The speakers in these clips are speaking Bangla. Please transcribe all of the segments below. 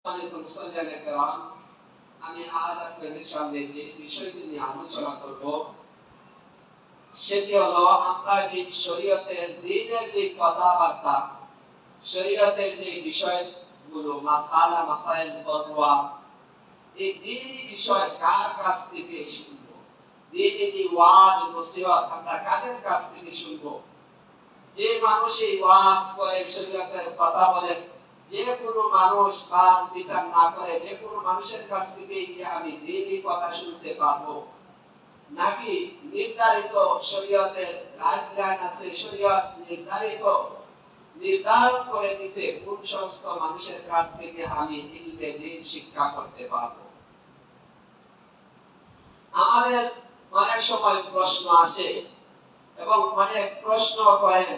আমি আজ আপনাদের সামনে যে বিষয়টি নিয়ে আলোচনা করব সেটি হলো আমরা যে শরীয়তের দ্বীনের যে কথাবার্তা, শরীয়তের যে বিষয়গুলো মাসআলা মাসাইল ফতোয়া, এই দ্বীনি বিষয় কার কাছ থেকে শুনব, দ্বীনি যে ওয়াজ নসিহত আমরা কাদের কাছ থেকে শুনব। যে মানুষ এই ওয়াজ করে শরীয়তের কথা বলে, যে কোনো মানুষ বাজ বিচার না করে যে কোনো মানুষের কাছ থেকে কি আমি দ্বীনি কথা শুনতে পারবো, নাকি নির্ধারিত শরীয়তের গাইডলাইন আছে, শরীয়ত নির্ধারণ করে দিয়েছে কোন সমস্ত মানুষের কাছ থেকে আমি ইলমে দ্বীন শিক্ষা করতে পারবো। আমাদের অনেক সময় প্রশ্ন আসে এবং অনেক প্রশ্ন করেন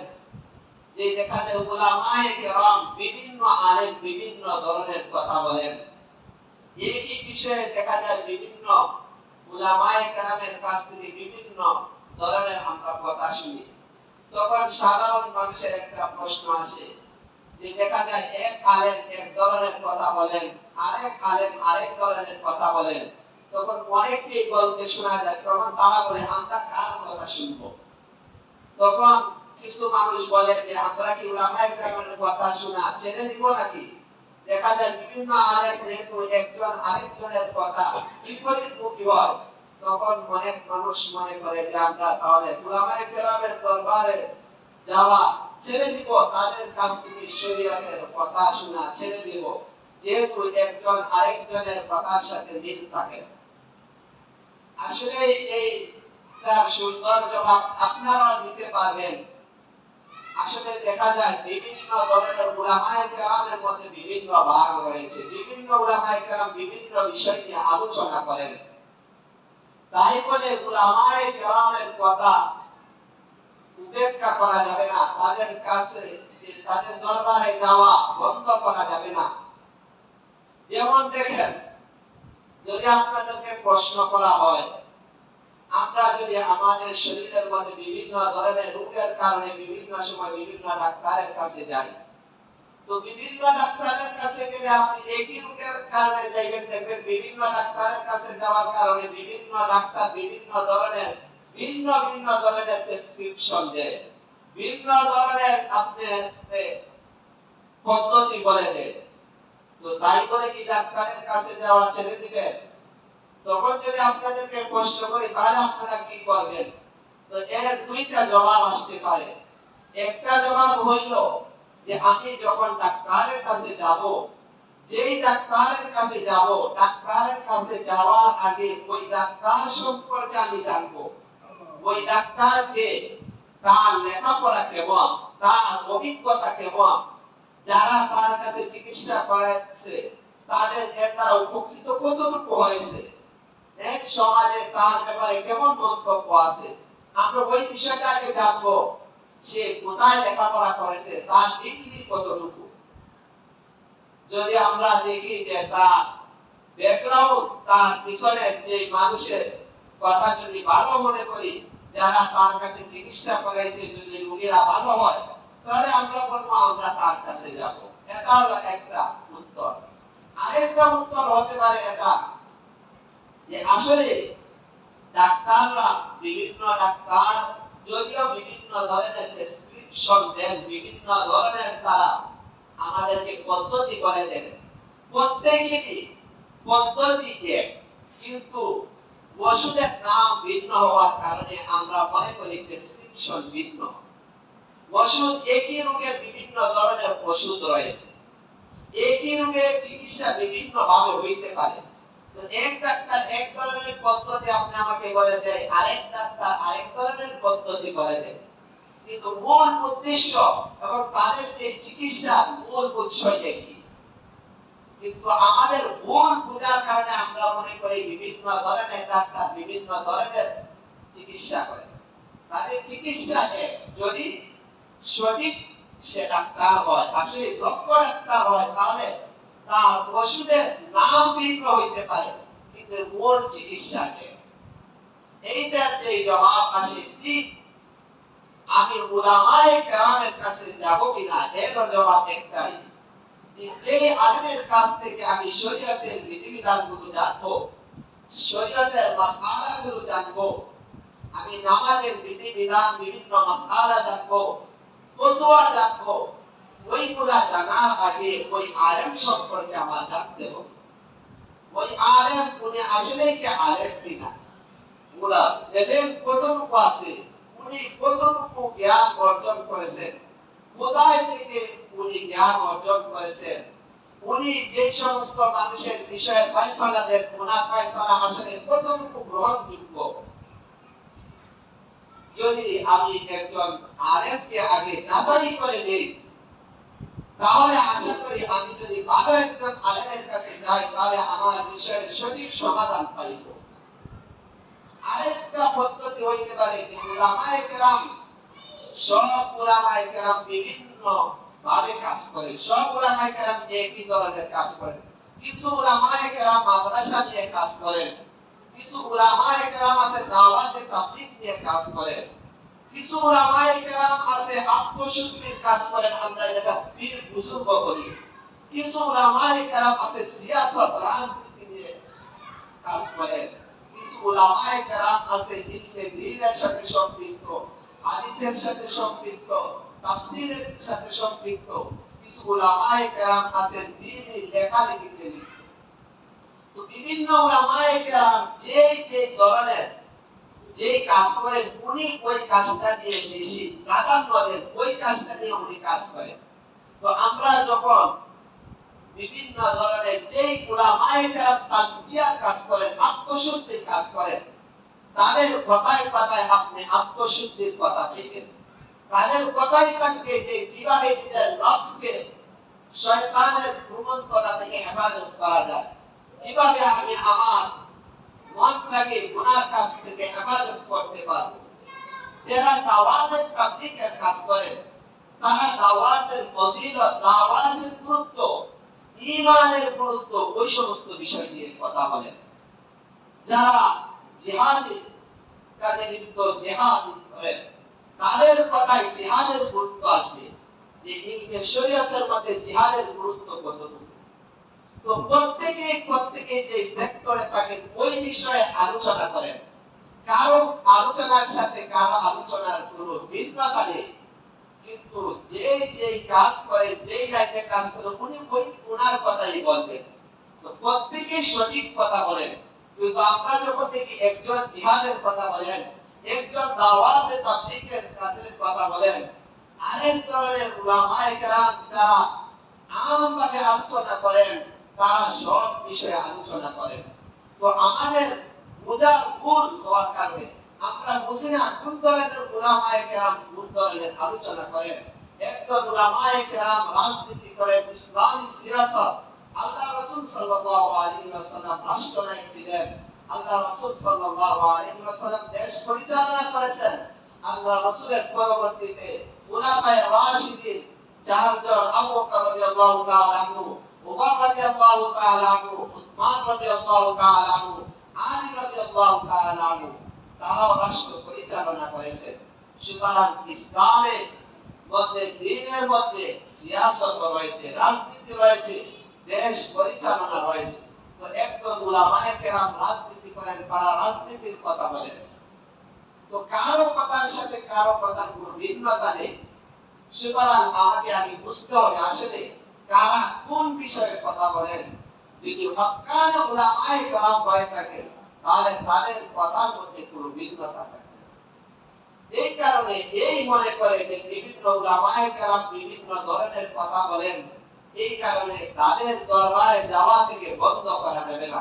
যে দেখা যায় উলামায়ে কেরাম বিভিন্ন আলেম বিভিন্ন ধরনের কথা বলেন, একই বিষয়ে দেখা যায় বিভিন্ন উলামায়ে কেরামের কাছ থেকে বিভিন্ন ধরনের আমরা কথা শুনি। তখন সাধারণ মানুষের একটা প্রশ্ন আসে যে দেখা যায় এক আলেম এক ধরনের কথা বলেন, আরেক আলেম আরেক ধরনের কথা বলেন। তখন অনেককেই বলতে শোনা যায়, তখন তারা বলে আমরা কার কথা শুনবো। তখন কিছু মানুষ বলে যে আমরা কি উলামায়ে কেরামের কথা শোনা ছেড়ে দিব নাকি। দেখা যায় বিভিন্ন আলেম যেহেতু একজন আরেকজনের কথা বিপরীতমুখী হয়, তখন অনেক মানুষ মনে করে যে আমরা তাহলে উলামায়ে কেরামের দরবারে যাওয়া ছেড়ে দিব, তাদের কাছ থেকে শরীয়তের কথা শোনা ছেড়ে দিব, যেহেতু একজন আরেকজনের কথার সাথে মিল থাকে। আসলে এই তার সুন্দর জবাব আপনারা দিতে পারবেন। আসলে দেখা যায় বিভিন্ন ধরনের উলামায়ে কেরামের মধ্যে বিভিন্ন ভাগ রয়েছে, বিভিন্ন উলামায়ে কেরাম বিভিন্ন বিষয় নিয়ে আলোচনা করেন। তাই বলে উলামায়ে কেরামের কথা উপেক্ষা করা যাবে না, তাদের কাছে তাদের দরবারে যাওয়া বন্ধ করা যাবে না। যেমন দেখেন, যদি আপনাদেরকে প্রশ্ন করা হয় আমরা যদি আমাদের শরীরের মধ্যে বিভিন্ন ধরনের রোগের কারণে বিভিন্ন সময় বিভিন্ন ডাক্তারের কাছে যাই, তো বিভিন্ন ডাক্তারের কাছে গেলে আপনি একই রোগের কারণে যাইবেন, দেখবেন বিভিন্ন ডাক্তারের কাছে যাওয়ার কারণে বিভিন্ন ডাক্তার বিভিন্ন ধরনের ভিন্ন ভিন্ন ধরনের প্রেসক্রিপশন দেয়, ভিন্ন ধরনের আপনার পদ্ধতি বলে দেয়। তো তাই বলে কি ডাক্তারের কাছে যাওয়া ছেড়ে দিবেন? তখন যদি আপনাদেরকে প্রশ্ন করি তাহলে আপনারা কি করবেন? তো এর দুইটা জবাব আসতে পারে। একটা জবাব হইল যে আমি যখন ডাক্তারের কাছে যাব, যেই ডাক্তারের কাছে যাব, ডাক্তারের কাছে যাওয়ার আগে ওই ডাক্তার সম্পর্কে আমি জানবো, ওই ডাক্তারকে তার লেখাপড়া কেমন, তার অভিজ্ঞতা কেমন, যারা তার কাছে চিকিৎসা করাচ্ছে তাদের দ্বারা উপকৃত কতটুকু হয়েছে, এক সমাজে তার ব্যাপারে কেমন মন্তব্য আছে, আমরা ওই বিষয়টাকে জানবো। সে কোথায় লেখাপড়া করেছে, তার ডিগ্রি কতটুকু। যদি আমরা দেখি যে তার ব্যাকগ্রাউন্ড, তার পিছনের যে মানুষের কথা যদি ভালো মনে করি, যারা তার কাছে চিকিৎসা করাইছে, যদি রোগীরা ভালো হয়, তাহলে আমরা বলবো আমরা তার কাছে যাব। এটা হলো একটা উত্তর। আরেকটা উত্তর হতে পারে এটা যে আসলে ডাক্তাররা বিভিন্ন ডাক্তার যদিও বিভিন্ন ধরনের প্রেসক্রিপশন দেন, বিভিন্ন ধরনের তারা আমাদেরকে পদ্ধতি করে দেন, প্রত্যেকেরই পদ্ধতি এক, কিন্তু ওষুধের নাম ভিন্ন হওয়ার কারণে আমরা মনে করি প্রেসক্রিপশন ভিন্ন। ওষুধ একই রোগের বিভিন্ন ধরনের ওষুধ রয়েছে, একই রোগের চিকিৎসা বিভিন্ন ভাবে হইতে পারে। তো এক ডাক্তার এক ধরনের পদ্ধতি আপনি আমাকে বলে দেয়, আরেক ডাক্তার আরেক ধরনের পদ্ধতি বলে দেয়, কিন্তু মূল উদ্দেশ্য এবং তাদের যে চিকিৎসা মূল উৎসই একই। কিন্তু আমাদের ভুল বোঝার কারণে আমরা মনে করি বিভিন্ন ধরনের ডাক্তার বিভিন্ন ধরনের চিকিৎসা করে। তাদের চিকিৎসা এক, যদি সঠিক সে ডাক্তার হয়, আসলে দক্ষ ডাক্তার হয়, তাহলে তার ওষুধের নাম ভিন্ন হইতে পারে, কিন্তু মূল চিকিৎসা এক। এইটার যে জবাব আসে ঠিক আমি উলামায়ে কেরামের কাছে যাব কিনা, এর জবাব একটাই যে যেই আলেমের কাছ থেকে আমি শরীয়তের বিধিবিধানগুলো জানবো, শরীয়তের মাসআলাগুলো জানবো, আমি নামাজের বিধিবিধান বিভিন্ন মাসআলা জানবো, ফতোয়া জানবো, ওইগুলা জানার আগে ওই আলেম সম্পর্কে আমার জানতে হবে। ওই আলেম উনি আসলে কি আলেম কিনা, ওরা এলেম কতটুকু আছে, উনি কতটুকু জ্ঞান অর্জন করেছেন, কোথায় থেকে উনি জ্ঞান অর্জন করেছেন, উনি যে সমস্ত মানুষের বিষয়ে ফয়সালা দেন, ওনার ফয়সালা আসলে কতটুকু গ্রহণযোগ্য। যদি আমি একজন আলেমকে আগে যাচাই করে নেই, তাহলে আশা করি আমি যদি ভালো একজন আলেমের কাছে যাই, তাহলে আমার বিষয়ের সঠিক সমাধান পাইব। আরেকটা পদ্ধতি হইতে পারে যে উলামায়ে কেরাম, সব উলামায়ে কেরাম বিভিন্ন ভাবে কাজ করে, সব উলামায়ে কেরাম একই ধরনের কাজ করে। কিছু উলামায়ে কেরাম মাদ্রাসা নিয়ে কাজ করেন, কিছু উলামায়ে কেরাম আছে দাওয়াতে তাবলীগ নিয়ে কাজ করেন, কিছু উলামায়ে কেরাম আছে আত্মশুদ্ধির কাজ করেন, আমরা যেটা পীর বুজুর্গ বলি। কিছু উলামায়ে কেরাম আছে সিয়াসত রাজনীতি নিয়ে কাজ করেন। কিছু উলামায়ে কেরাম আছে ইলমে দ্বীনের সাথে সম্পৃক্ত, হাদিসের সাথে সম্পৃক্ত, তাফসীরের সাথে সম্পৃক্ত। কিছু উলামায়ে কেরাম আছে দ্বীনি লেখালেখিতে লিপ্ত। তো বিভিন্ন উলামায়ে কেরাম যে ধরনের যে কাজ করেন, উনি ওই কাজটা দিয়ে বেশি প্রাধান্য দেন, ওই কাজটা নিয়ে উনি কাজ করেন। তো আমরা যখন বিভিন্ন ধরনের যেই উলামায়ে কেরাম তাজকিয়ার কাজ করেন, আত্মশুদ্ধির কাজ করেন, তাদের কথায় কথায় আপনি আত্মশুদ্ধির কথা পেলেন। তাদের কথাই থাকবে যে কিভাবে নিজের নফসকে শয়তানের প্রবণতা থেকে হেফাজত করা যায়, কিভাবে আমি আমার মনটাকে গুনার কাছ থেকে হেফাজত করতে পারবো। যারা দাওয়াতের তাবলীগের কাজ করেন, তারা দাওয়াতের ফজিলত, দাওয়াতের গুরুত্ব, ঈমানের গুরুত্ব, ওই সমস্ত বিষয় নিয়ে কথা বলেন। যারা জিহাদে কাজে লিপ্ত, জিহাদ করেন, তাদের কথায় জিহাদের গুরুত্ব আসবে যে ইলমে শরীয়তের মধ্যে জিহাদের গুরুত্ব কতটুকু। তো প্রত্যেকে যে সেক্টরে থাকে ওই বিষয়ে আলোচনা করেন। কারো আলোচনার সাথে কারো আলোচনার কোনো ভিন্নতা নেই, কিন্তু যে কাজ করে, যে লাইনে কাজ করে, উনি ওই ওনার কথাই বলবেন। তো প্রত্যেকে সঠিক কথা বলেন, কিন্তু আমরা যখন দেখি একজন জিহাদের কথা বলেন, একজন দাওয়াতে তাবলীগের কাজের কথা বলেন, আরেক ধরনের উলামায়ে কেরাম যারা আমভাবে আলোচনা করেন, তারা সব বিষয়ে আলোচনা করেন। তো আমাদের বোঝার ভুল হওয়ার কারণে আমরা বুঝি না কোন ধরনের উলামায়ে কেরাম কোন ধরনের আলোচনা করেন। একজন উলামায়ে কেরাম রাজনীতি করেন, ইসলামী সিয়াসত। আল্লাহ রাসূল সাল্লাল্লাহু আলাইহি ওয়াসাল্লাম রাষ্ট্রনায়ক ছিলেন, আল্লাহ রাসূল সাল্লাল্লাহু আলাইহি ওয়াসাল্লাম দেশ পরিচালনা করেছেন। আল্লাহ রাসূলের পরবর্তীতে খুলাফায়ে রাশিদিন চারজন, আবু বকর রাদিয়াল্লাহু তাআলা আনহু, উমর রাদিয়াল্লাহু তাআলা আনহু, উসমান রাদিয়াল্লাহু তাআলা আনহু, আলী রাদিয়াল্লাহু তাআলা আনহু, তারাও রাষ্ট্র পরিচালনা করেছেন। সুতরাং ইসলামের মধ্যে, দ্বীনের মধ্যে সিয়াসত রয়েছে, রাজনীতি রয়েছে, দেশ পরিচালনা রয়েছে। তো একজন উলামায়ে কেরাম রাজনীতি করেন, তারা রাজনীতির কথা বলেন। তো কারো কথার সাথে কারো কথার কোনো ভিন্নতা নেই। সুতরাং আমাকে আগে বুঝতে হবে আসলে কারা কোন বিষয়ে কথা বলেন। যদি হক্কানি উলামায়ে কেরাম হয়ে থাকে, তাহলে তাদের কথার মধ্যে কোনো ভিন্নতা থাকে। এই কারণে এই মনে করে যে বিভিন্ন উলামায়ে কেরাম বিভিন্ন ধরনের কথা বলেন, এই কারণে তাদের দরবারে যাওয়া থেকে বন্ধ করা যাবে না।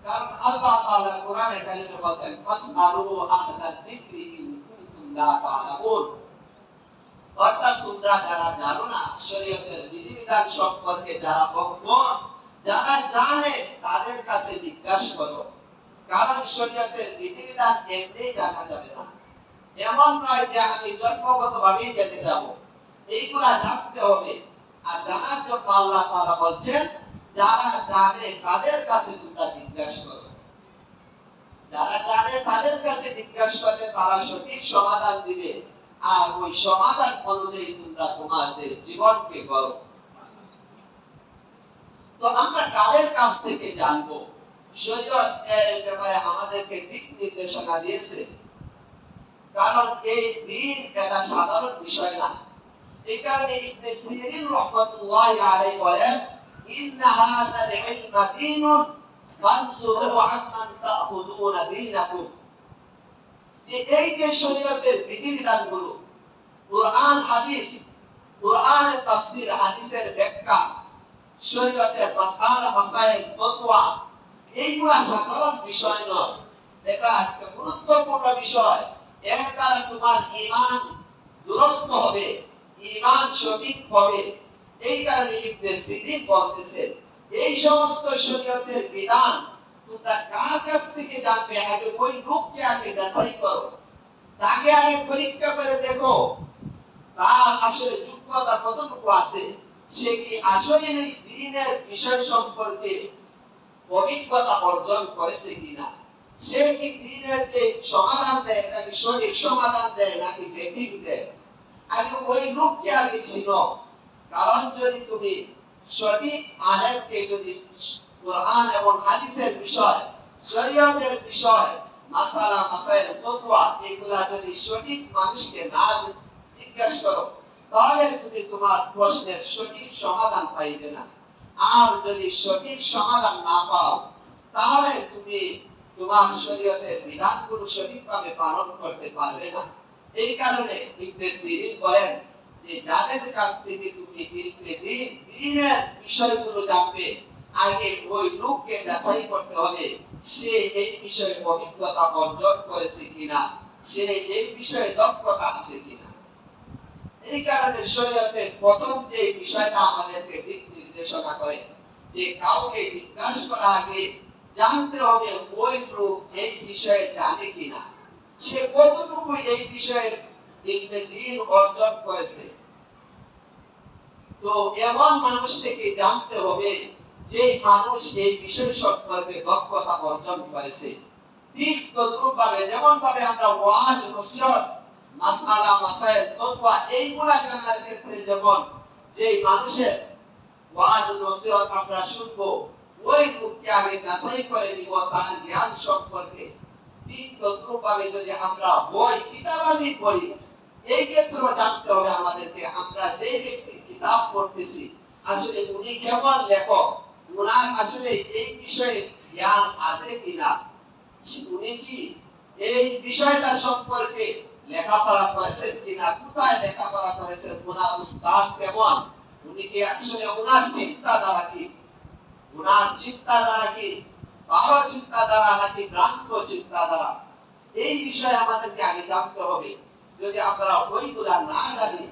কারণ আল্লাহ তাআলা কোরআনে কারিমে বলেন, ফাসআলু আহলা যিকরি ইন কুনতুম লা তা'লামুন। অর্থাৎ তোমরা যারা জানো না, শরীয়তের বিধিবিধান সম্পর্কে যারা অজ্ঞ, যারা জানে, তাদের কাছে জিজ্ঞাসা করো। কারণ শরীয়তের বিধিবিধান এমনি জানা যাবে না। এমন নয় যে আমি জন্মগতভাবেই জেনে যাব, এইগুলা জানতে হবে। আর জানার জন্য আল্লাহ তাআলা বলছেন, যারা জানে তাদের কাছে তোমরা জিজ্ঞাসা করো। যারা জানে তাদের কাছে জিজ্ঞাসা করলে তারা সঠিক সমাধান দিবে, আর ওই সমাধান অনুযায়ী তোমরা তোমাদের জীবনকে করো। তো আমরা কাদের কাছ থেকে জানবো? শরীয়ত এর ব্যাপারে আমাদেরকে দিক নির্দেশনা দিয়েছে, কারণ এই দিন এটা সাধারণ বিষয় না। এই কারণে ইবনে সিরিন রাহমাতুল্লাহি আলাইহি বলেন, ইন্না হাযাল ইলমা দীনুন ফানজুরু আম্মান তাখুযুনা দীনাকুম। যে এই যে শরীয়তের বিধিবিধানগুলো, কুরআন হাদিস, কুরআনের তাফসীর, হাদিসের ব্যাখ্যা, শরীয়তের মাসআলা মাসাইল ফতোয়া, এইগুলা সাধারণ বিষয় নয়, এটা একটা গুরুত্বপূর্ণ বিষয়। এর দ্বারা তোমার ঈমান দুরস্ত হবে, ঈমান সঠিক হবে। এই কারণে ইবনে সিরিন বলতেছেন, এই সমস্ত শরীয়তের বিধান তোমরা কার কাছ থেকে জানবে? আগে ওই লোককে আগে যাচাই করো, তাকে আগে পরীক্ষা করে দেখো তার আসলে যোগ্যতা কতটুকু আছে, সে কি আসলে এই দ্বীনের বিষয় সম্পর্কে অভিজ্ঞতা অর্জন করেছে কিনা, সে কি দ্বীনের যে সমাধান দেয় নাকি সঠিক সমাধান দেয় নাকি ব্যতীত দেয়। আগে ওই লোককে আগে চিনো। কারণ যদি তুমি সঠিক আলেমকে, যদি কুরআন এবং হাদিসের বিষয়, শরীয়তের বিষয়, মাসালা মাসাইল ফতোয়া, এগুলা যদি সঠিক মানুষকে না জিজ্ঞাসা করো, তাহলে তুমি তোমার প্রশ্নের সঠিক সমাধান পাইবে না। আর যদি সঠিক সমাধান না পাও, তাহলে তুমি তোমার শরীয়তের বিধানগুলো সঠিকভাবে পালন করতে পারবে না। এই কারণে ইবনে সিরিন বলেন যে যাদের কাছ থেকে তুমি দ্বীনের বিষয়গুলো জানবে, আগে ওই লোককে যাচাই করতে হবে সে এই বিষয়ে অভিজ্ঞতা অর্জন করেছে কিনা, সে এই বিষয়ে দক্ষতা আছে কিনা। এই কারণে শরীয়তের প্রথম যে বিষয়টা আমাদেরকে দিক নির্দেশনা করে যে কাউকে জিজ্ঞাসা করার আগে জানতে হবে ওই লোক এই বিষয়ে জানে কিনা, সে কতটুকু এই বিষয়ে ইলমে দ্বীন অর্জন করেছে। তো এমন মানুষ থেকে জানতে হবে যে মানুষ এই বিষয় সম্পর্কে দক্ষতা অর্জন করেছে। ঠিক তদ্রূপভাবে যেমন ভাবে আমরা ওয়াজ, নসিহত, মাসআলা মাসাইল ফতোয়া এইগুলা জানার ক্ষেত্রে যেমন যে মানুষের ওয়াজ নসিহত আমরা শুনবো, ওই লোককে আগে যাচাই করে নিব তার জ্ঞান সম্পর্কে। ঠিক তদ্রূপভাবে যদি আমরা বই কিতাবাদি পড়ি, এই ক্ষেত্রেও জানতে হবে আমাদেরকে আমরা যে ব্যক্তি কিতাব পড়তেছি আসলে উনি কেমন লেখক, উনার আসলে এই বিষয়ে জ্ঞান আছে কিনা, উনি কি এই বিষয়টা সম্পর্কে লেখাপড়া করেছেন কিনা, কোথায় লেখাপড়া করেছেন, উনার উস্তাদ কেমন, উনি কি আসলে উনার চিন্তাধারা কি, উনার চিন্তাধারা কি ভালো চিন্তাধারা নাকি ভ্রান্ত চিন্তাধারা, এই বিষয়ে আমাদেরকে আগে জানতে হবে। যদি আমরা ওইগুলা না জানি,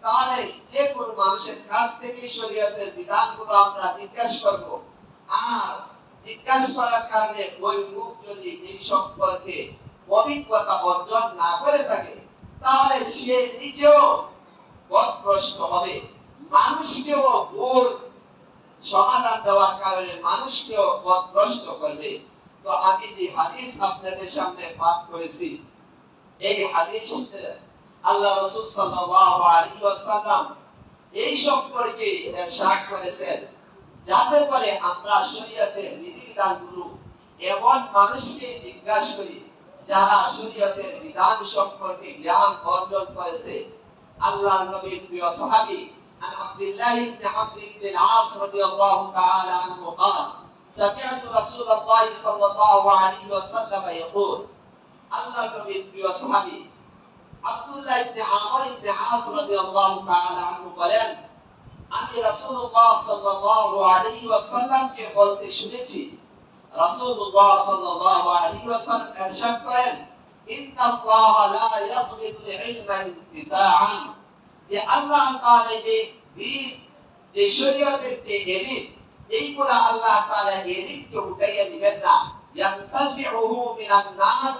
তাহলে যে কোনো মানুষের কাছ থেকে শরীয়তের বিধানগুলো আমরা জিজ্ঞাসা করব, আর জিজ্ঞাসা করার কারণে ওই লোক যদি এই সম্পর্কে অভিজ্ঞতা অর্জন না করে থাকে, তাহলে সে নিজেও পথভ্রষ্ট হবে, মানুষকেও ভুল সমাধান দেওয়ার কারণে মানুষকেও পথভ্রষ্ট করবে। তো আমি যে হাদিস আপনাদের সামনে পাঠ করেছি, এই হাদিস আল্লাহ রাসূল সাল্লাল্লাহু আলাইহি ওয়াসাল্লাম এই সম্পর্কে ইরশাদ করেছেন, যাতে করে আমরা শরীয়তের বিধিবিধানগুলো এমন মানুষকে জিজ্ঞাসা করি যারা শরীয়তের বিধান সম্পর্কে জ্ঞান অর্জন করেছে। আল্লাহর নবীর প্রিয় সাহাবী عن عبد الله بن عمرو بن العاص رضي الله تعالى عنه قال سمعت رسول الله صلى الله عليه وسلم يقول الله النبي প্রিয় সাহাবী আব্দুল্লাহ ইবনে আমর ইবনে আস রাদিয়াল্লাহু তাআলা আনহু বলেন, আমি রাসূলুল্লাহ সাল্লাল্লাহু আলাইহি ওয়াসাল্লামকে বলতে শুনেছি, রাসূলুল্লাহ সাল্লাল্লাহু আলাইহি ওয়াসাল্লাম ইরশাদ করেন, ইন্নাল্লাহ লা ইয়াকবিদুল ইলমা ইনতিজাআন, যে আল্লাহ তাআলা এই দ্বীন, যে শরীয়তের যে ইলম, এইগুলা আল্লাহ তাআলা ইলমকে উঠাইয়া দিবেন না, ইয়ানতাজিউহু মিনান নাস,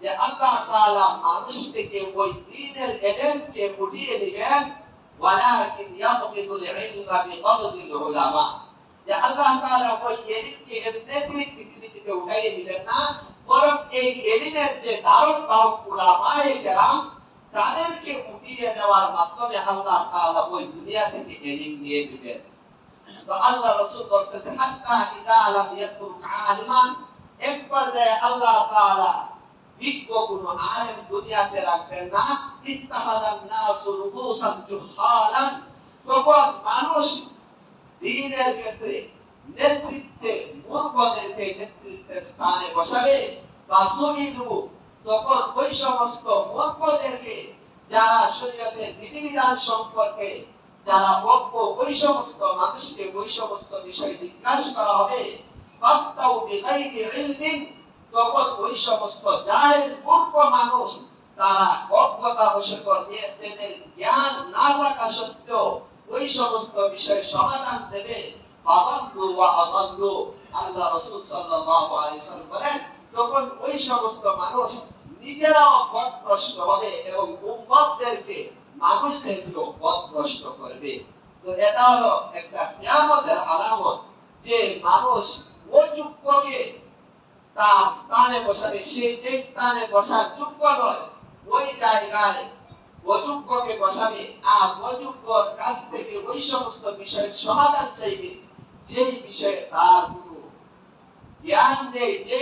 যে আল্লাহ তাআলা মানুষ থেকে ওই দ্বীনের ইলমকে উঠিয়ে দিবেন, ওয়ালাকিন ইয়াকবিদুল ইলমা বিকবদিল উলামা, যে আল্লাহ তাআলা ওই ইলমকে এমনিতেই পৃথিবী থেকে উঠাইয়া দিবেন না, বরং এই ইলমের যে ধারক বাহক উলামায়ে কেরাম তাদেরকে উঠিয়ে দেওয়ার মাধ্যমে আল্লাহ তাআলা ওই দুনিয়া থেকে ইলম নিয়ে দিবেন। তো আল্লাহ রাসূল বলতেছেন হাত্তা ইদা লাম ইয়াতরুক আলিমান, এক পর্যায়ে আল্লাহ তাআলা বিজ্ঞ কোন আলেম দুনিয়াতে রাখবেন না। ইত্তাহাদান নাসু রুবুসান জুহালান, তখন মানুষ দ্বীনের ক্ষেত্রে নেতৃত্বে মূর্খদেরকে নেতৃত্বের স্থানে বসাবে। ফাসুইলু, তখন ওই সমস্ত মূর্খদেরকে যারা শরীয়তের বিধিবিধান সম্পর্কে যারা অজ্ঞ, ওই সমস্ত মানুষকে ওই সমস্ত বিষয় জিজ্ঞাসা করা হবে। ফাফতাউ বিগাইরি ইলমিন, তখন ওই সমস্ত জাহেল মূর্খ মানুষ তারা অজ্ঞতা বশত নিজেদের জ্ঞান না থাকা সত্ত্বেও ওই সমস্ত বিষয় সমাধান দেবে। ফাদাল্লু ওয়া আদাল্লু, আল্লাহ রাসূল সাল্লাল্লাহু আলাইহি ওয়াসাল্লাম বলেন তখন ওই সমস্ত মানুষ নিজেরাও পথভ্রষ্ট হবে এবং উম্মতদেরকে মানুষদেরকেও পথভ্রষ্ট করবে। তো এটা হলো একটা কিয়ামতের আলামত যে মানুষ ওই যোগ্যকে তার স্থানে বসাবে, সে যে স্থানে বসার যোগ্য নয় ওই জায়গায় অযোগ্যকে বসাবে, আর অযোগ্যর কাছ থেকে ওই সমস্ত বিষয়ের সমাধান চাইবে যে বিষয়ে তার কোনো জ্ঞান নেই, যে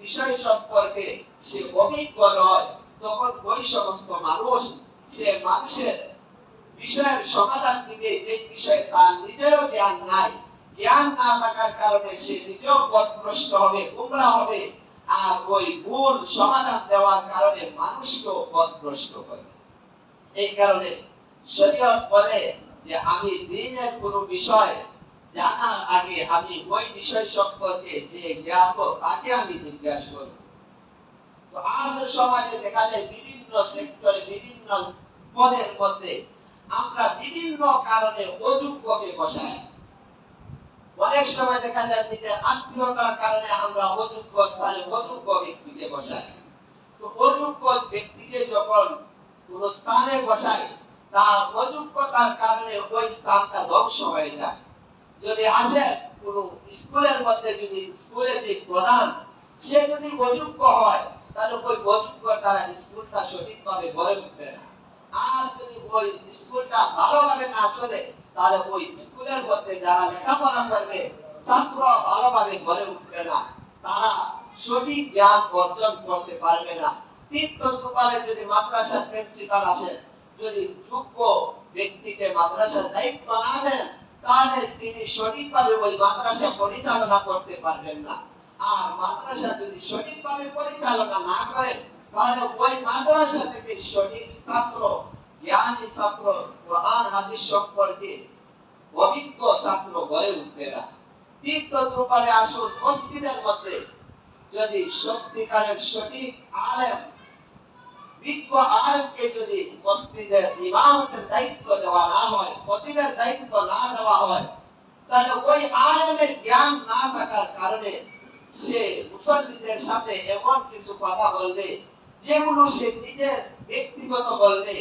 বিষয় সম্পর্কে সে অভিজ্ঞ নয়। তখন ওই সমস্ত মানুষ সে মানুষের বিষয়ের সমাধান দিবে যে বিষয়ে তার নিজেরও জ্ঞান নাই। জ্ঞান না থাকার কারণে সে নিজেও পথভ্রষ্ট হবে, গুমরাহ হবে, আর ওই ভুল সমাধান দেওয়ার কারণে মানুষকেও পথভ্রষ্ট করে। এই কারণে শরীয়ত বলে যে আমি দ্বীনের কোনো বিষয় জানার আগে আমি ওই বিষয় সম্পর্কে যে জ্ঞাত তাকে আমি জিজ্ঞাসা করব। তো আজ সমাজে দেখা যায় বিভিন্ন সেক্টরে বিভিন্ন পদের মধ্যে আমরা বিভিন্ন কারণে অযোগ্যকে বসাই। অনেক সময় দেখা যায় যে আত্মীয়তার কারণে আমরা অযোগ্য স্থানে অযোগ্য ব্যক্তিকে বসাই। তো অযোগ্য ব্যক্তিকে যখন কোন স্থানে বসাই তার অযোগ্যতার কারণে ওই স্থানটা ধ্বংস হয়ে যায়। যদি আসে কোন স্কুলের মধ্যে, যদি স্কুলের যে প্রধান সে যদি অযোগ্য হয় তাহলে ওই অযোগ্য দ্বারা স্কুলটা সঠিকভাবে গড়ে উঠবে না। আর যদি ওই স্কুলটা ভালোভাবে না চলে তাহলে ওই স্কুলের মধ্যে যারা লেখাপড়া করবে ছাত্র ভালোভাবে গড়ে উঠবে না, তারা সঠিক জ্ঞান অর্জন করতে পারবে না। ঠিক তদ্রূপভাবে যদি মাদ্রাসার প্রিন্সিপাল আসেন, যদি যোগ্য ব্যক্তিকে মাদ্রাসার দায়িত্ব না দেন তাহলে তিনি সঠিকভাবে ওই মাদ্রাসা পরিচালনা করতে পারবেন না। আর মাদ্রাসা যদি সঠিকভাবে পরিচালনা না করেন তাহলে ওই মাদ্রাসা থেকে সঠিক ছাত্র, জ্ঞানী ছাত্র, কোরআন হাদিস সম্পর্কে অভিজ্ঞ ছাত্র গড়ে উঠবে না। ঠিক তদ্রূপভাবে আসুন মসজিদের মধ্যে যদি সত্যিকারের সঠিক আলেম, বিজ্ঞ আলেমকে যদি মসজিদের ইমামতের দায়িত্ব দেওয়া না হয়, খতিবের দায়িত্ব না দেওয়া হয়, তাহলে ওই আলেমের জ্ঞান না থাকার কারণে সে মুসল্লিদের সামনে এমন কিছু কথা বলবে যেগুলো সে নিজের ব্যক্তিগত বলবে,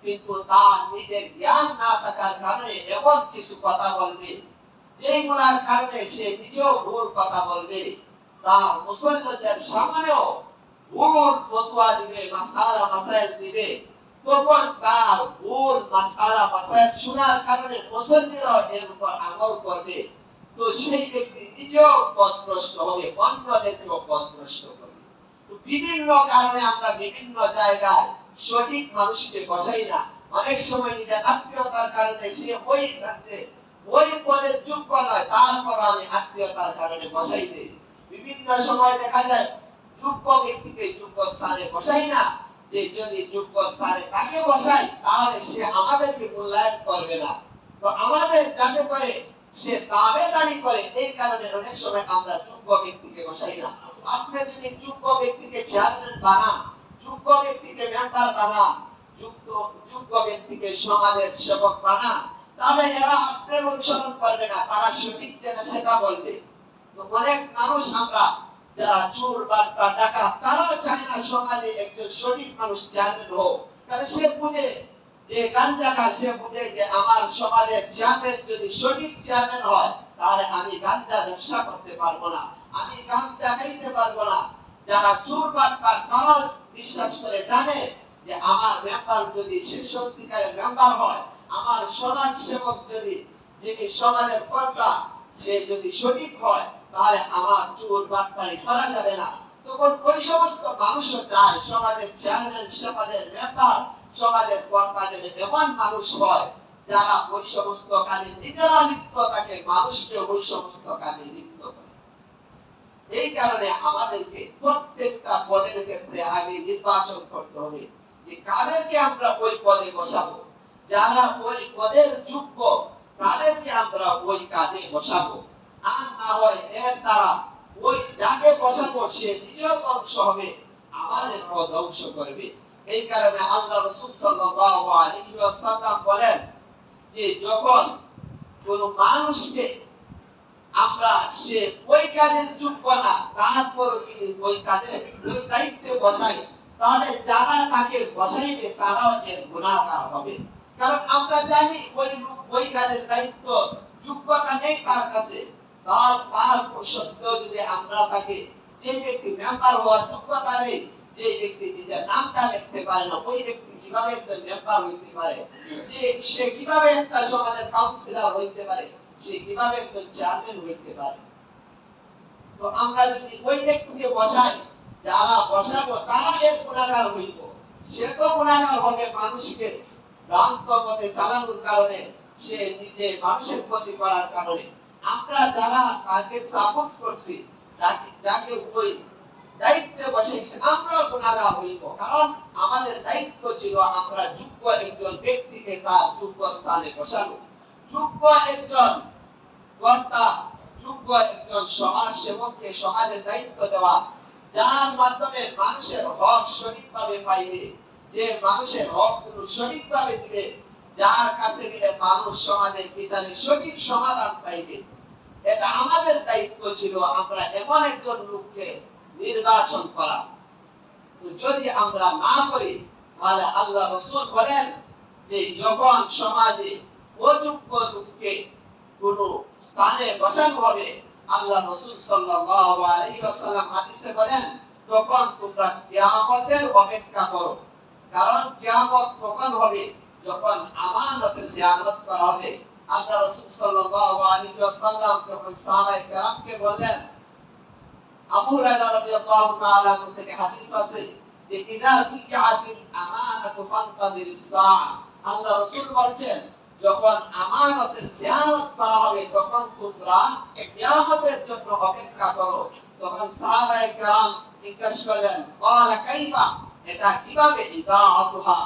কিন্তু তার নিজের জ্ঞান না থাকার কারণে এমন কিছু কথা বলবে যেগুলোর কারণে সে নিজেও ভুল কথা বলবে। তার মুসল্লিদের সামনেও ভুল ফতোয়া দিবে, মাসআলা মাসাইল দিবে। তখন তার ভুল মাসআলা মাসাইল শোনার কারণে মুসল্লিরাও এর উপর আমল করবে। তো সেই ব্যক্তি নিজেও পথভ্রষ্ট হবে, অন্যদেরকেও পথভ্রষ্ট করবে। তো বিভিন্ন কারণে আমরা বিভিন্ন জায়গায় সঠিক মানুষকে বসাই না। অনেক সময় নিজের আত্মীয়তার কারণে সে ওই কাজে ওই পদের যোগ্য নয়, তারপর আমি আত্মীয়তার কারণে বসাই দিই। বিভিন্ন সময় দেখা যায় যোগ্য ব্যক্তিকে যোগ্য স্থানে বসাই না, যে যদি যোগ্য স্থানে তাকে বসাই তাহলে সে আমাদেরকে মূল্যায়ন করবে না। তো আমাদের যাতে করে সে তাবেদারি করে, এই কারণে অনেক সময় আমরা যোগ্য ব্যক্তিকে বসাই না। আপনি যদি যোগ্য ব্যক্তিকে চেয়ারম্যান বানান, যোগ্য ব্যক্তিকে মেম্বার বানান, যোগ্য ব্যক্তিকে সমাজের সেবক বানান, তাহলে এরা আপনার অনুসরণ করবে না, তারা সঠিক যেটা সেটা বলবে। তো অনেক মানুষ আমরা যারা চোর বাটপা ডাকাত তারাও চায় না সমাজে একজন সঠিক মানুষ চেয়ারম্যান হোক, কারণ সে বুঝে যে গাঞ্জা খায়, সে বুঝে যে আমার সমাজের চেয়ারম্যান যদি সঠিক চেয়ারম্যান হয় তাহলে আমি গাঞ্জা ব্যবসা করতে পারবো না, আমি গাঞ্জা খাইতে পারবো না। যারা চোর বাটপা তারাও বিশ্বাস করে, জানে যে আমার মেম্বার যদি সে সত্যিকারের মেম্বার হয়, আমার সমাজ সেবক যদি যিনি সমাজের কর্তা সে যদি সঠিক হয় তাহলে আমার চোর বাটপারি করা যাবে না। তখন ওই সমস্ত মানুষও চায় সমাজের চেয়ারম্যান, সমাজের মেম্বার, সমাজের কর্তা যদি এমন মানুষ হয় যারা ওই সমস্ত কাজে নিজেরা লিপ্ত থাকে, মানুষকে ওই সমস্ত কাজে লিপ্ত করে। এই কারণে আমাদেরকে প্রত্যেকটা পদের ক্ষেত্রে আগে নির্বাচন করতে হবে যে কাদেরকে আমরা ওই পদে বসাবো, যারা ওই পদের যোগ্য তাদেরকে আমরা ওই কাজে বসাবো। আর না হয় এর দ্বারা ওই যাকে বসাবো সে নিজেও ধ্বংস হবে, আমাদেরকেও ধ্বংস করবে। এই কারণে আল্লাহ রাসূল সাল্লাল্লাহু আলাইহি ওয়াসাল্লাম বলেন যে যখন কোন মানুষকে আমরা সে ওই কাজের যোগ্য না, তারপর যদি ওই কাজে ওই দায়িত্বে বসাই তাহলে যারা তাকে বসাইবে তারাও এর গুনাহগার হবে। কারণ আমরা জানি ওই লোক ওই কাজের দায়িত্ব যোগ্যতা নেই তার কাছে, তার সত্ত্বেও যদি আমরা তাকে, যে ব্যক্তি মেম্বার হওয়ার যোগ্যতা নেই, যে ব্যক্তি নিজের নামটা লিখতে পারে না, ওই ব্যক্তি কিভাবে একজন মেম্বার হইতে পারে, সে কিভাবে একটা সমাজের কাউন্সিলর হইতে পারে, সে কিভাবে একজন চেয়ারম্যান হইতে পারে। তো আমরা যদি ওই ব্যক্তিকে বসাই, যারা বসাবো তারা এর গুনাহগার হইব। সে তো গুনাহগার হবে মানুষকে ভ্রান্ত পথে চালানোর কারণে, সে নিজে মানুষের ক্ষতি করার কারণে। আমরা যারা তাকে সাপোর্ট করছি, যাকে ওই দায়িত্বে বসাইছি, আমরা গুনাহগার হইব। কারণ আমাদের দায়িত্ব ছিল আমরা যোগ্য একজন ব্যক্তিকে তার যোগ্য স্থানে বসানো, যোগ্য একজন কর্তা, যোগ্য একজন সমাজ সেবককে সমাজের দায়িত্ব দেওয়া, যার মাধ্যমে মানুষের হক সঠিকভাবে পাইবে, যে মানুষের হক গুলো সঠিকভাবে দিবে, যার কাছে গেলে মানুষ সমাজের বিচারে সঠিক সমাধান পাইবে। এটা আমাদের দায়িত্ব ছিল আমরা এমন একজন লোককে নির্বাচন করা। তো যদি আমরা না করি তাহলে আল্লাহ রাসূল বলেন যে যখন সমাজে অযোগ্য লোককে কোন স্থানে বসানো হবে, আল্লাহ রাসূল সাল্লাল্লাহু আলাইহি ওয়াসাল্লাম হাদিসে বলেন তখন তোমরা কিয়ামতের অপেক্ষা করো। কারণ কিয়ামত তখন হবে যখন আমানতের খিয়ানত করা হবে। আল্লাহ রাসূল সাল্লাল্লাহু আলাইহি ওয়াসাল্লাম যখন সাহাবায়ে কেরামকে বললেন, আবু হুরায়রা রাদিয়াল্লাহু তাআলা থেকে হাদিস আছে যে ইযা তুকিআতিল আমানাতু ফান্তাদিরিস সাআ, আল্লাহ রাসূল বলেন যখন আমানতের খিয়ানত করা হবে তখন তোমরা কিয়ামতের জন্য অপেক্ষা করো। তখন সাহাবায়ে কেরাম জিজ্ঞাসা করলেন, ক্বালা কাইফা, এটা কিভাবে ইদাআতুহা,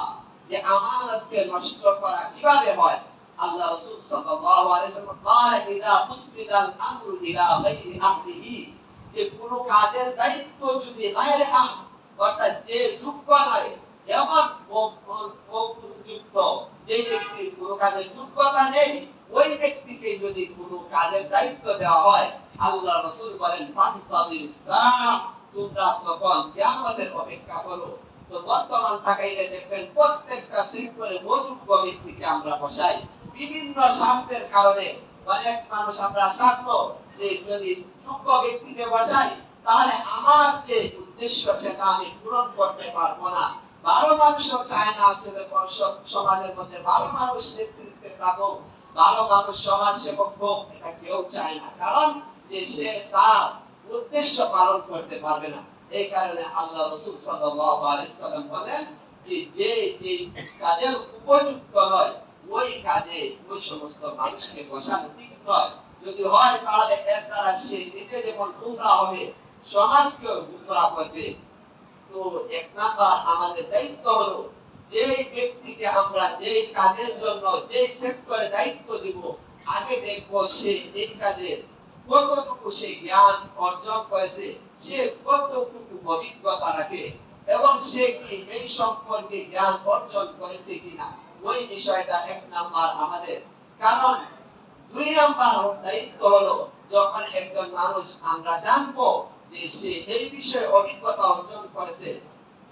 যে আমানতকে নষ্ট করা কিভাবে হয়? আল্লাহ রাসূল সাল্লাল্লাহু আলাইহি ওয়াসাল্লাম ক্বালা ইযা ফুসিদাল আমরু ইলা গায়রি আহলিহি, যে কোন কাজের দায়িত্ব যদি গায়রে আহল, অর্থাৎ যে যোগ্য নয় এমন উপযুক্ত, যে ব্যক্তির কোন কাজের যোগ্যতা নেই, ওই ব্যক্তিকে যদি কোন কাজের দায়িত্ব দেওয়া হয়, আল্লাহ রাসূল বলেন ফান্তাদিরিস সাআ, তোমরা তখন কিয়ামতের অপেক্ষা করো। তো বর্তমান তাকাইলে দেখবেন প্রত্যেকটা সেক্টরে অযোগ্য ব্যক্তিকে আমরা বসাই বিভিন্ন স্বার্থের কারণে। অনেক মানুষ আমরা স্বার্থ যে যদি যোগ্য ব্যক্তিকে বসাই তাহলে আমার যে উদ্দেশ্য সেটা আমি পূরণ করতে পারবো না। ভালো মানুষও চায় না আসলে সমাজের মধ্যে ভালো মানুষ নেতৃত্বে থাকুক, ভালো মানুষ সমাজ সেবক হোক, এটা কেউ চায় না। কারণ যে সে তার উদ্দেশ্য পালন করতে পারবে না। এই কারণে আল্লাহ রাসূল সাল্লাল্লাহু আলাইহি ওয়াসাল্লাম বলেন যে যে কাজের উপযুক্ত নয় ওই কাজে ওই সমস্ত মানুষকে বসানো ঠিক নয়। যদি হয় তাহলে এর দ্বারা সে নিজে যেমন গুমরাহ হবে, সমাজকেও গুমরাহ করবে। তো এক নাম্বার আমাদের দায়িত্ব হলো যে ব্যক্তিকে আমরা যে কাজের জন্য যে সেক্টরে দায়িত্ব দিব, আগে দেখবো সে এই কাজের কতটুকু সে জ্ঞান অর্জন করেছে, সে কতটুকু অভিজ্ঞতা রাখে, এবং সে কি এই সম্পর্কে জ্ঞান অর্জন করেছে কিনা, ওই বিষয়টা এক নাম্বার আমাদের। কারণ দুই নাম্বার দায়িত্ব হলো যখন একজন মানুষ আমরা জানবো যে সে এই বিষয়ে অভিজ্ঞতা অর্জন করেছে,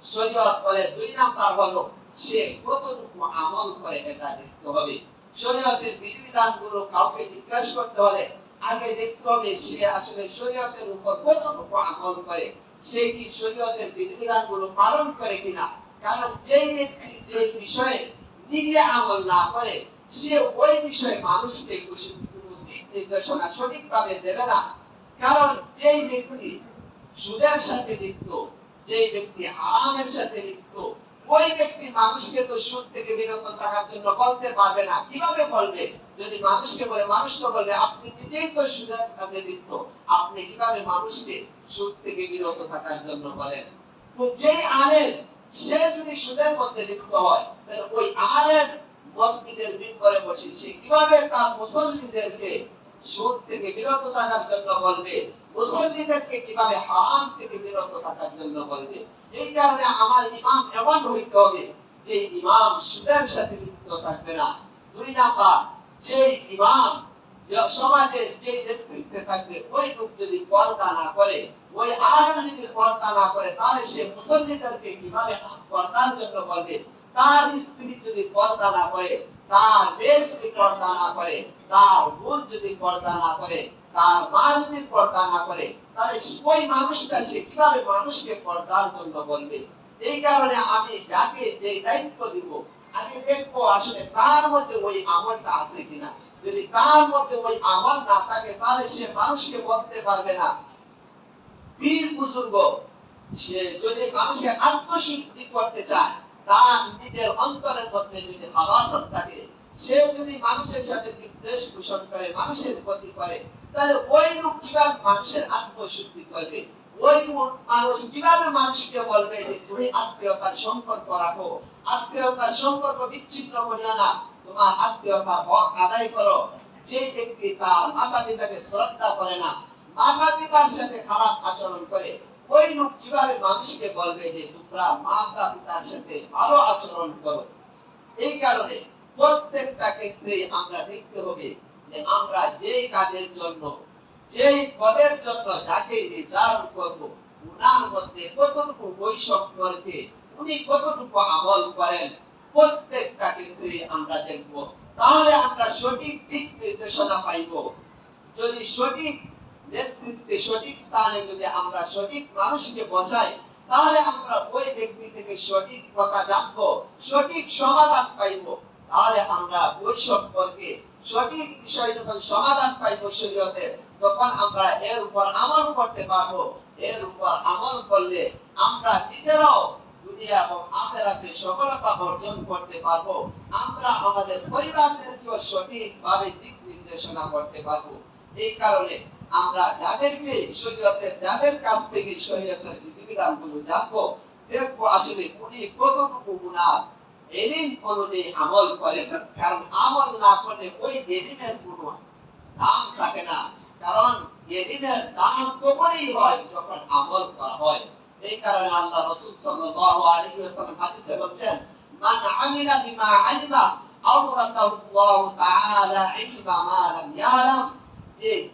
শরীয়ত বলে দুই নাম্বার হলো সে কতটুকু আমল করে, এটা দেখতে হবে। শরীয়তের বিধিবিধানগুলো কাউকে জিজ্ঞাসা করতে হলে আগে দেখতে হবে সে আসলে শরীয়তের উপর কতটুকু আমল করে, সে কি শরীয়তের বিধিবিধানগুলো পালন করে কিনা। কারণ যেই ব্যক্তি যে বিষয়ে নিজে আমল না করে সে ওই বিষয়ে মানুষকে কোনো দিক নির্দেশনা সঠিকভাবে দেবে না। কারণ যেই ব্যক্তি সুদের সাথে লিপ্ত, যেই ব্যক্তি হারামের সাথে লিপ্ত, ওই ব্যক্তি মানুষকে তো সুদ থেকে বিরত থাকার জন্য বলতে পারবে না। কিভাবে বলবে? যদি মানুষকে বলে, মানুষ তো বলবে আপনি নিজেই তো সুদের সাথে লিপ্ত, আপনি কিভাবে মানুষকে সুদ থেকে বিরত থাকার জন্য বলেন? তো যেই আলেম সে যদি সুদের মধ্যে লিপ্ত হয়, তাহলে ওই আলেম মসজিদের মিম্বরে বসে সে কিভাবে তার মুসল্লিদেরকে সুদ থেকে বিরত থাকার জন্য বলবে? মুসল্লিদেরকে কিভাবে হারাম থেকে বিরত থাকার জন্য বলবে? এই কারণে আমার ইমাম এমন হইতে হবে যে ইমাম সুদের সাথে লিপ্ত থাকবে না। দুই নাম্বার, যে ইমাম সমাজে যে নেতৃত্বে থাকবে ওই লোক যদি পর্দা না করে, ওই আলেম যদি পর্দা না করে, তাহলে সে মুসল্লিদেরকে কিভাবে পর্দার জন্য বলবে? তার স্ত্রী যদি পর্দা না করে, তার মেয়ে যদি পর্দা না করে, তার বোন যদি পর্দা না করে, তার মা যদি পর্দা না করে, তাহলে ওই মানুষটা সে কিভাবে মানুষকে পর্দার জন্য বলবে? এই কারণে আমি যাকে যে দায়িত্ব দিব, আমি দেখবো আসলে তার মধ্যে ওই আমলটা আছে কিনা। যদি তার মধ্যে ওই আমল না থাকে, তাহলে সে মানুষকে বলতে পারবে না। পীর বুজুর্গ সে যদি মানুষকে আত্মশুদ্ধি করতে চায়, তার নিজের অন্তরের মধ্যে যদি খাবাসাত থাকে, সে যদি মানুষের সাথে বিদ্বেষ পোষণ করে, মানুষের ক্ষতি করে, তাহলে ওই লোক কিভাবে মানুষের আত্মশুদ্ধি করবে? ওই মানুষ কিভাবে মানুষকে বলবে যে তুমি আত্মীয়তার সম্পর্ক রাখো, আত্মীয়তার সম্পর্ক বিচ্ছিন্ন করিও না, তোমার আত্মীয়তার হক আদায় করো? যে ব্যক্তি তার মাতা পিতাকে শ্রদ্ধা করে না, মাতা পিতার সাথে খারাপ আচরণ করে, ওই লোক কিভাবে মানুষকে বলবে যে তোমরা মাতা পিতার সাথে ভালো আচরণ করো? এই কারণে প্রত্যেকটা ক্ষেত্রে আমরা দেখতে হবে যে আমরা যেই কাজের জন্য, যেই পদের জন্য যাকে নির্ধারণ করব, উনার মধ্যে কতটুকু বৈষম্য করবে, উনি কতটুকু আমল করেন, প্রত্যেকটা ক্ষেত্রে আমরা দেখব। তাহলে আমরা সঠিক দিক নির্দেশনা পাইব। যদি সঠিক নেতৃত্বে, সঠিক স্থানে যদি আমরা সঠিক মানুষকে বসাই, তাহলে আমরা ওই ব্যক্তি থেকে সঠিক কথা জানবো, সঠিক সমাধান পাইব। তাহলে আমরা ওই সম্পর্কে সঠিক বিষয় যখন সমাধান পাইব শরীয়তের, তখন আমরা এর উপর আমল করতে পারবো। এর উপর আমল করলে আমরা নিজেরাও দুনিয়া এবং আখিরাতে সফলতা অর্জন করতে পারবো। আমরা আমাদের পরিবারদেরকেও সঠিকভাবে দিক নির্দেশনা করতে পারবো। এই কারণে আমরা যাদেরকে শরীয়তের, যাদের কাছ থেকে শরীয়তের বিধিবিধানগুলো জানবো, দেখবো আসলে উনি কতটুকু উনার এলিম অনুযায়ী আমল করে। কারণ আমল না করলে ওই এলিমের কোনো দাম থাকে না। কারণ এলিমের দাম তখনই হয় যখন আমল করা হয়। এই কারণে আল্লাহ রাসূল সাল্লাল্লাহু আলাইহি ওয়াসাল্লাম হাদিসে বলেন, মান আমিলা বিমা আলিমা আওরাতাল্লাহু তাআলা ইলমা মা লাম ইয়ালাম।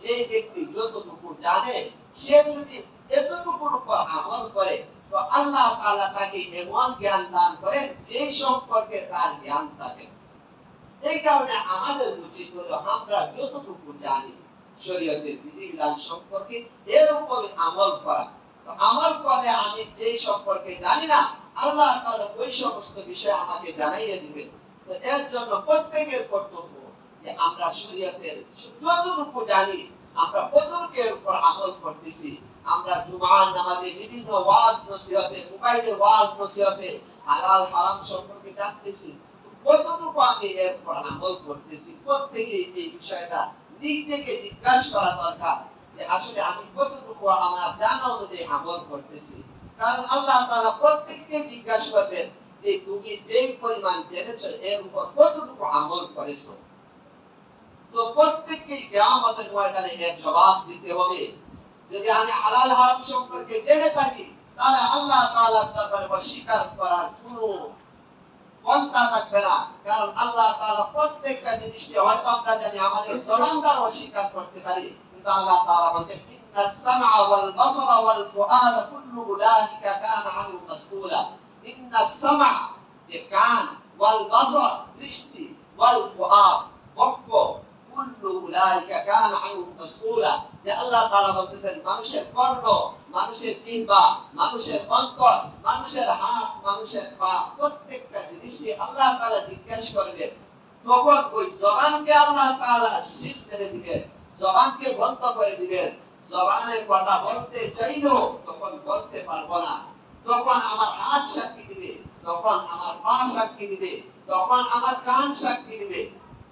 যে ব্যক্তি যতটুকু জানে, সে যদি এতটুকুর উপর আমল করে, তো আল্লাহ তাআলা তাকে এমন জ্ঞান দান করেন যে সম্পর্কে তার জ্ঞান থাকে। এই কারণে আমাদের উচিত হলো আমরা যতটুকু জানি শরীয়তের বিধিবিধান সম্পর্কে, এর উপর আমল করা। তো আমল করলে আমি যে সম্পর্কে জানি না, আল্লাহ তাআলা ওই সমস্ত বিষয় আমাকে জানাইয়ে দিবেন। তো এর জন্য প্রত্যেকের কর্তব্য যে আমরা শরীয়তের যতটুকু জানি, আমরা কতটুকুর উপর আমল করতেছি। আমরা জুমার নামাজে বিভিন্ন ওয়াজ নসিহতে, মোবাইলের ওয়াজ নসিহতে হালাল হারাম সম্পর্কে জানতেছি, কতটুকু আমি এর উপর আমল করতেছি। প্রত্যেকে এই বিষয়টা নিজেকে জিজ্ঞাসা করা দরকার যে আসলে আমি কতটুকু আমার জানা অনুযায়ী আমল করতেছি। কারণ আল্লাহ তাআলা প্রত্যেককে জিজ্ঞাসা করবেন যে তুমি যে পরিমাণ জেনেছো এর উপর কতটুকু আমল করেছো। তো প্রত্যেককে কিয়ামতের ময়দানে এর জবাব দিতে হবে। যদি আমি হালাল হারাম সম্পর্কে জেনে থাকি, তাহলে আল্লাহ তাআলার দরবারে অস্বীকার করার কোনো পন্থা থাকবে না। কারণ আল্লাহ তাআলা প্রত্যেকটা জিনিসকে হয়তো আমরা জানি, আমাদের জবান দ্বারা অস্বীকার করতে পারি, কিন্তু আল্লাহ তাআলা বলেন ইন্নাস সামআ ওয়াল বাসারা ওয়াল ফুআদা কুল্লু উলাইকা কানা আনহু মাসউলা। ইন্নাস সামআ যে কান, ওয়াল বাসার দৃষ্টি, ওয়াল ফুআদ বক্ষ, কুল্লু উলাইকা কানা আনহু মাসউলা। যে আল্লাহ তাআলা বলতেছেন মানুষের কর্ণ, মানুষের জিহ্বা, মানুষের অন্তর, মানুষের হাত, মানুষের পা, প্রত্যেকটা জিনিসকে আল্লাহ তাআলা জিজ্ঞাসা করবেন তখন ওই জবানকে আল্লাহ তাআলা সিল মেরে দিবেন, জবানকে বন্ধ করে দিবেন। জবানের কথা বলতে চাইলেও তখন বলতে পারবো না। তখন আমার হাত সাক্ষী দিবে, তখন আমার পা সাক্ষী দিবে, তখন আমার কান সাক্ষী দিবে।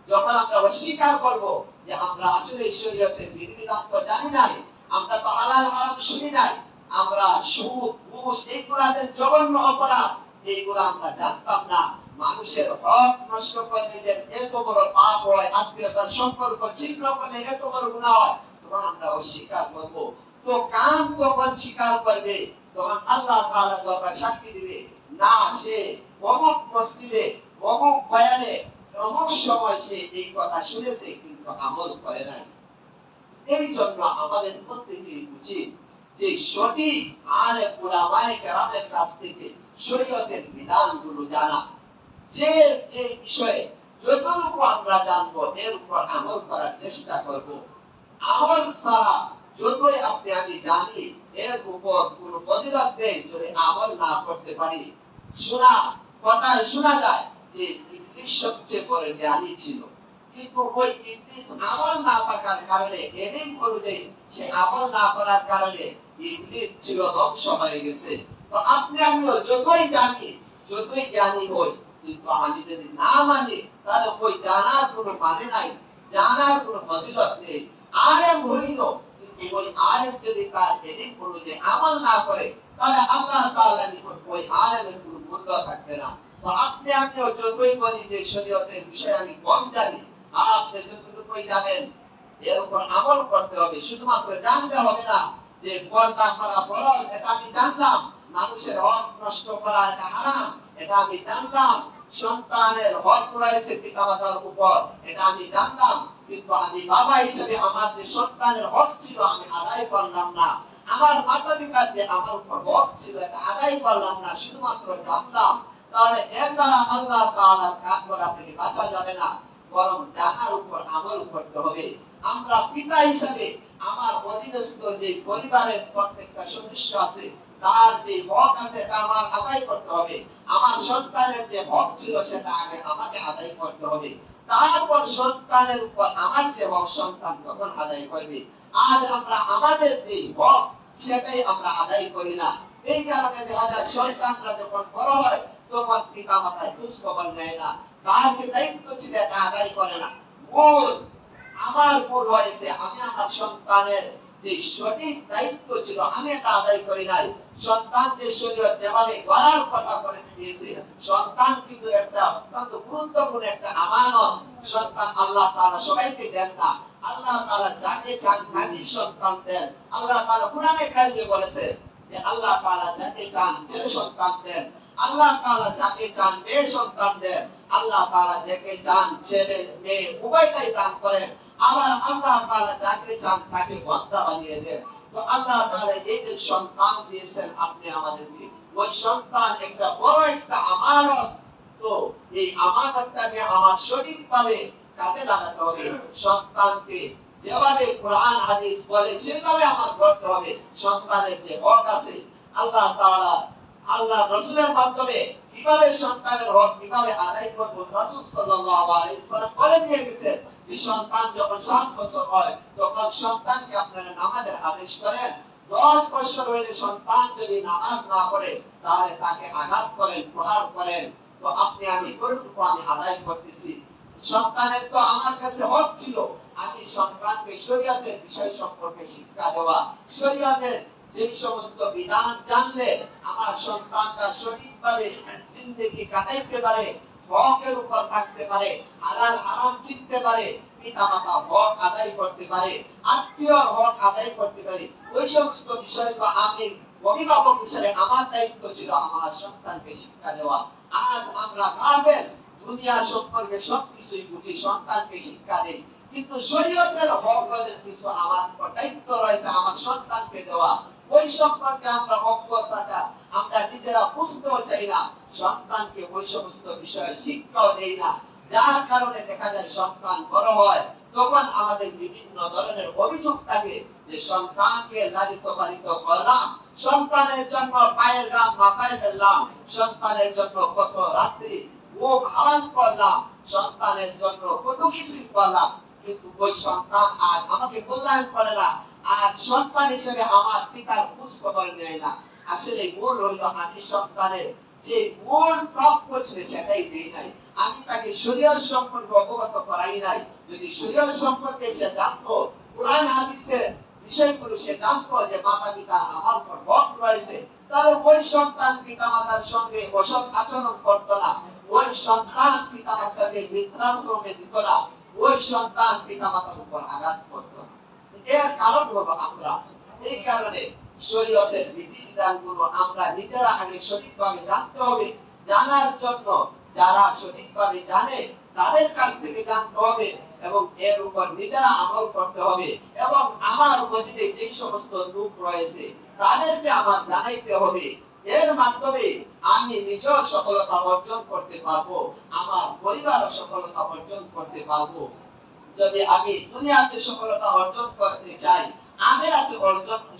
যখন আমরা অস্বীকার করব যে আমরা আসলে শরীয়তের বিধিবিধান তো জানি নাই, আমরা তো হালাল হারাম শুনি নাই, আমরা সুদ ঘুষ এইগুলাদের জঘন্য অপরাধ, এইগুলা আমরা জানতাম না, মানুষের হক নষ্ট করলে যে এত বড় পাপ হয়, আত্মীয়তার সম্পর্ক ছিন্ন করলে এত বড় গুনাহ হয়, তখন আমরা অস্বীকার করব। তো কান তখন স্বীকার করবে, তখন আল্লাহ তাআলা দরবার সাক্ষী দিবে, না সে অমুক মসজিদে অমুক বয়ানে অমুক সময় সে এই কথা শুনেছে কিন্তু আমল করে নাই। এই জন্য আমাদের প্রত্যেকেরই উচিত যে সঠিক আলেম উলামায়ে কেরামের কাছ থেকে শরীয়তের বিধানগুলো জানা, যে যে বিষয়ে যতটুকু আমরা জানবো এর উপর আমল করার চেষ্টা করব। আমল ছাড়া যতই আপনি আমি জানি এর উপর কোন ফজিলত নেই যদি আমল না করতে পারি। শোনা কথায় শোনা যায় যে ইবলিস সবচেয়ে বড় জ্ঞানী ছিল, কিন্তু ওই ইবলিস আমল না থাকার কারণে, এলিম অনুযায়ী সে আমল না করার কারণে ইবলিস ছিল ধ্বংস হয়ে গেছে। তো আপনি আমিও যতই জানি যতই জ্ঞানী হই, কিন্তু আমি যদি না মানি তাহলে ওই জানার কোনো মানে নাই, জানার কোনো ফজিলত নেই। আলেম হইল কিন্তু ওই আলেম যদি তার এলিম অনুযায়ী আমল না করে তাহলে আল্লাহ তাআলা নিকট ওই আলেমের কোনো মূল্য থাকবে না। তো আপনি আমিও যতই বলি যে শরীয়তের বিষয়ে আমি কম জানি, আপনি যতটুকুই জানেন এর উপর আমল করতে হবে। শুধুমাত্র জানলে হবে না যে পর্দা করা ফরজ, এটা আমি জানলাম, মানুষের হক নষ্ট করা এটা হারাম, এটা আমি জানলাম, সন্তানের হক রয়েছে পিতামাতার উপর, এটা আমি জানলাম, কিন্তু আমি বাবা হিসেবে আমার যে সন্তানের হক ছিল আমি আদায় করলাম না, আমার মাতা পিতার যে আমার উপর হক ছিল এটা আদায় করলাম না, শুধুমাত্র জানলাম, তাহলে এর দ্বারা আল্লাহ তাআলার কাঠগড়া থেকে বাঁচা যাবে না, বরং জানার উপর আমল করতে হবে। আমরা পিতা হিসেবে আমার অধীনস্থ যে পরিবারের প্রত্যেকটা সদস্য আছে তার যে হক আছে এটা আমার আদায় করতে হবে। আমার সন্তানের যে হক ছিল সেটা আগে আমাকে আদায় করতে হবে, তারপর সন্তানের উপর আমার যে হক সন্তান তখন আদায় করবে। আজ আমরা আমাদের যে হক সেটাই আমরা আদায় করি না। এই কারণে দেখা যায় সন্তানরা যখন বড় হয় তখন পিতা মাতার খোঁজ খবর নেয় না, তার যে দায়িত্ব ছিল এটা আদায় করে না। আমার ভুল হয়েছে, আমি আমার সন্তানের যে সঠিক দায়িত্ব ছিল আমি এটা আদায় করি নাই। সন্তানদের শরীয়ত যেভাবে গড়ার কথা করে দিয়েছে, সন্তান কিন্তু একটা অত্যন্ত গুরুত্বপূর্ণ একটা আমানত। সন্তান আল্লাহ তাআলা সবাইকে দেন না, আল্লাহ তাআলা যাকে চান তাকে সন্তান দেন। আল্লাহ তাআলা কুরআনে কারিমে বলেছে যে আল্লাহ তাআলা যাকে চান ছেলে সন্তান দেন, আল্লাহ তাআলা যাকে চান মেয়ে সন্তান দেন, আল্লাহ তাআলা যাকে চান ছেলে মেয়ে উভয়টাই দান করেন, আবার আল্লাহ তাআলা যাকে চান তাকে বান্দা বানিয়ে দেন। তো আল্লাহ তাআলা এই যে সন্তান দিয়েছেন আপনি আমাদেরকে, ওই সন্তান একটা বড় একটা আমানত। তো এই আমানতটাকে আমার সঠিকভাবে কাজে লাগাতে হবে। সন্তানকে যেভাবে কোরআন হাদিস বলে সেভাবে আমার করতে হবে। সন্তানের যে হক আছে আল্লাহ তাআলা আল্লাহ রাসূলের মাধ্যমে কিভাবে সন্তানের হক কিভাবে আদায় করব, রাসূল সাল্লাল্লাহু আলাইহি ওয়াসাল্লাম বলে দিয়ে গেছেন যে সন্তান যখন 7 বছর হয় তখন সন্তানকে আপনারা নামাজের আদেশ করেন। 10 বছর হলে সন্তান যদি নামাজ না পড়ে তাহলে তাকে আঘাত করেন, প্রহার করেন। তো আপনি আমি কতটুকু আমি আদায় করতেছি? সন্তানের তো আমার কাছে হক ছিল আমি সন্তানকে শরীয়তের বিষয় সম্পর্কে শিক্ষা দেওয়া, শরীয়তের যে সমস্ত বিধান জানলে আমার সন্তানটা সঠিকভাবে জিন্দেগি কাটাইতে পারে, হকের উপর থাকতে পারে, হালাল হারাম চিনতে পারে, পিতামাতা হক আদায় করতে পারে, আত্মীয়র হক আদায় করতে পারে, ওই সমস্ত বিষয়গুলো আমি অভিভাবক হিসেবে আমার দায়িত্ব ছিল আমার সন্তানকে শিক্ষা দেওয়া। আজ আমরা গাফেল, দুনিয়া সম্পর্কে সবকিছুই বুঝি, সন্তানকে শিক্ষা দেই, কিন্তু শরীয়তের হক বলে কিছু আমার দায়িত্ব রয়েছে আমার সন্তানকে দেওয়া, ওই সম্পর্কে আমরা অজ্ঞতা আমরা নিজেরা বুঝতেও চাই না, সন্তানকে ওই সমস্ত বিষয়ে শিক্ষাও দেই না, যার কারণে দেখা যায় সন্তান বড় হয় তখন আমাদের বিভিন্ন ধরনের অভিযোগ থাকে যে সন্তানকে লালিত পালিত করলাম, সন্তানের জন্য পায়ের গাম মাথায় ফেললাম, সন্তানের জন্য কত রাত্রি ঘুম হারাম করলাম, সন্তানের জন্য কত কিছুই করলাম, কিন্তু ওই সন্তান আজ আমাকে মূল্যায়ন করে না, আজ সন্তান হিসেবে আমার পিতার খোঁজ খবর নেয় না। আসলে মূল হইল আমি সন্তানের যে মূল প্রাপ্য ছিল সেটাই দিই নাই, আমি তাকে শরীয়ত সম্পর্কে অবগত করাই নাই। যদি শরীয়ত সম্পর্কে সে জানতো, কোরআন হাদিসের বিষয়গুলো সে জানতো যে মাতা পিতা আমার উপর হক রয়েছে, তাহলে ওই সন্তান পিতা মাতার সঙ্গে অসৎ আচরণ করতো না, ওই সন্তান পিতা মাতাকে বৃদ্ধাশ্রমে দিত না, ওই সন্তান পিতা মাতার উপর আঘাত করত না। এর কারণ হলো আমরা এই কারণে শরীয়তের বিধিবিধানগুলো আমরা নিজেরা আগে সঠিকভাবে জানতে হবে। জানার জন্য যারা সঠিকভাবে জানে তাদের কাছ থেকে জানতে হবে এবং এর উপর নিজেরা আমল করতে হবে। এবং আমার মধ্যে যে সমস্ত লোক রয়েছে তাদেরকে আমার জানাইতে হবে। এর মাধ্যমে আমি নিজেও সফলতা অর্জন করতে পারবো, আমার পরিবারও সফলতা অর্জন করতে পারবো। যদি আমি দুনিয়াতে সফলতা অর্জন করতে চাই, আখিরাতে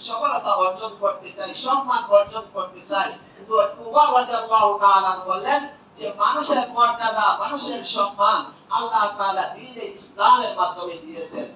সফলতা অর্জন করতে চাই, সম্মান অর্জন করতে চাই, তো উমর রাদিয়াল্লাহু তাআলা বললেন যে মানুষের মর্যাদা, মানুষের সম্মান আল্লাহ তাআলা দ্বীনে ইসলামের মাধ্যমে দিয়েছেন।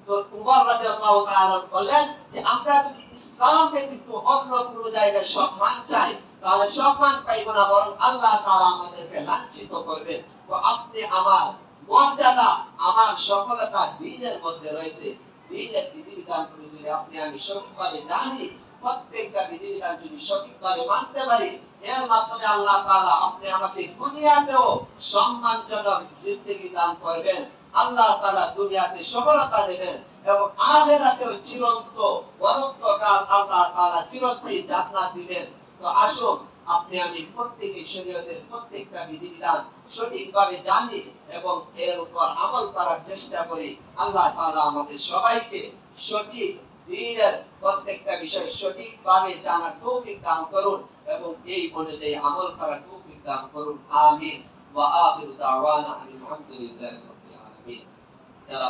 তো উমর রাদিয়াল্লাহু তাআলা বললেন যে আমরা যদি ইসলাম ব্যতীত অন্য কোনো জায়গায় সম্মান চাই তাহলে সম্মান পাইব না, বরং আল্লাহ তাআলা আমাদেরকে লাঞ্ছিত করবেন। তো আপনি আমার মর্যাদা, আমার সফলতা দ্বীনের মধ্যে রয়েছে। দ্বীনের বিধিবিধানগুলো যদি আপনি আমি সঠিকভাবে জানি, প্রত্যেকটা বিধিবিধান যদি সঠিকভাবে মানতে পারি, এর মাধ্যমে আল্লাহ তাআলা আপনি আমাকে দুনিয়াতেও সম্মানজনক জিন্দেগি দান করবেন, আল্লাহ তাআলা দুনিয়াতে সফলতা দেবেন এবং আখিরাতেও চিরন্ত অনন্তকাল আল্লাহ তাআলা চিরস্থায়ী জান্নাত দিবেন। তো আসুন আপনি আমি প্রত্যেকই শরীয়তের প্রত্যেকটা বিধিবিধান সঠিকভাবে জানি এবং এর উপর আমল করার চেষ্টা করি। আল্লাহ তাআলা আমাদের সবাইকে সঠিক দ্বীনের প্রত্যেকটা বিষয় সঠিকভাবে জানার তৌফিক দান করুন এবং এই অনুযায়ী আমল করার তৌফিক দান করুন। আমিন। ওয়া আখিরু দাওয়ানা আলহামদুলিল্লাহি রাব্বিল আলামিন। যারা